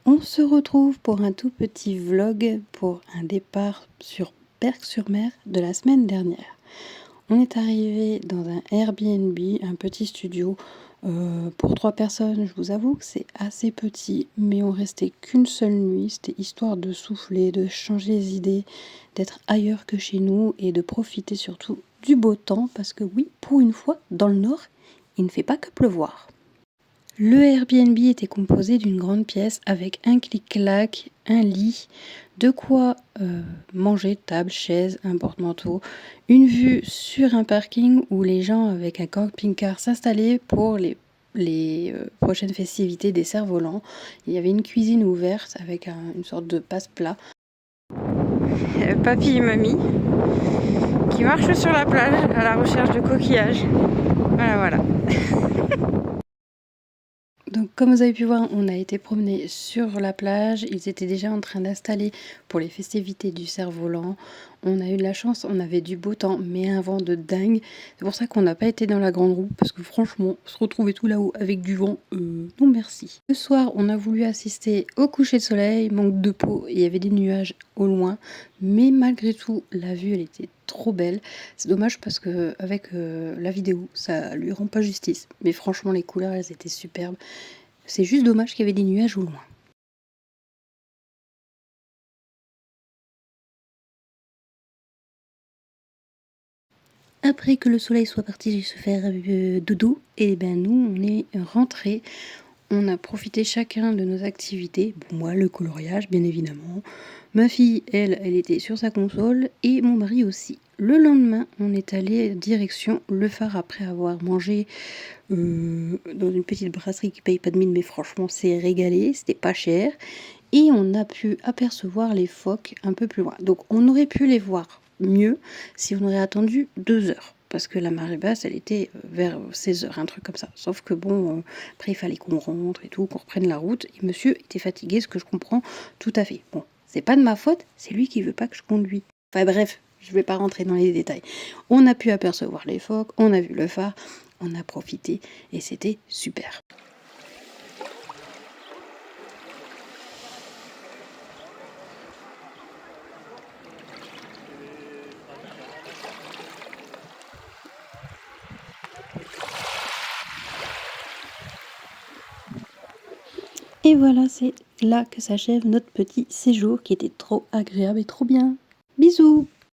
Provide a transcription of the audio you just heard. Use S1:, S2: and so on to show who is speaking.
S1: On se retrouve pour un tout petit vlog pour un départ sur Berck-sur-Mer de la semaine dernière. On est arrivé dans un Airbnb, un petit studio pour 3 personnes. Je vous avoue que c'est assez petit, mais on restait qu'une seule nuit. C'était histoire de souffler, de changer les idées, d'être ailleurs que chez nous et de profiter surtout du beau temps parce que oui, pour une fois, dans le nord, il ne fait pas que pleuvoir. Le Airbnb était composé d'une grande pièce avec un clic-clac, un lit, de quoi manger, table, chaise, un porte-manteau, une vue sur un parking où les gens avec un camping-car s'installaient pour les prochaines festivités des cerfs-volants. Il y avait une cuisine ouverte avec une sorte de passe-plat. Papy et mamie qui marchent sur la plage à la recherche de coquillages. Voilà. Donc comme vous avez pu voir, on a été promener sur la plage. Ils étaient déjà en train d'installer pour les festivités du cerf-volant. On a eu de la chance, on avait du beau temps, mais un vent de dingue. C'est pour ça qu'on n'a pas été dans la grande roue, parce que franchement, se retrouver tout là-haut avec du vent, non merci. Le soir, on a voulu assister au coucher de soleil, manque de peau, il y avait des nuages au loin, mais malgré tout, la vue, elle était trop belle. C'est dommage parce que avec la vidéo, ça lui rend pas justice. Mais franchement, les couleurs, elles étaient superbes. C'est juste dommage qu'il y avait des nuages au loin. Après que le soleil soit parti se faire dodo, et ben nous on est rentrés. On a profité chacun de nos activités. Bon, moi le coloriage bien évidemment. Ma fille, elle était sur sa console et mon mari aussi. Le lendemain, on est allé direction le phare après avoir mangé dans une petite brasserie qui paye pas de mine, mais franchement c'est régalé, c'était pas cher. Et on a pu apercevoir les phoques un peu plus loin. Donc on aurait pu les voir mieux si on aurait attendu 2 heures. Parce que la marée basse, elle était vers 16 heures, un truc comme ça. Sauf que bon, après il fallait qu'on rentre et tout, qu'on reprenne la route. Et monsieur était fatigué, ce que je comprends tout à fait. Bon, c'est pas de ma faute, c'est lui qui veut pas que je conduise. Enfin bref, je vais pas rentrer dans les détails. On a pu apercevoir les phoques, on a vu le phare, on a profité et c'était super. Et voilà, c'est là que s'achève notre petit séjour qui était trop agréable et trop bien. Bisous!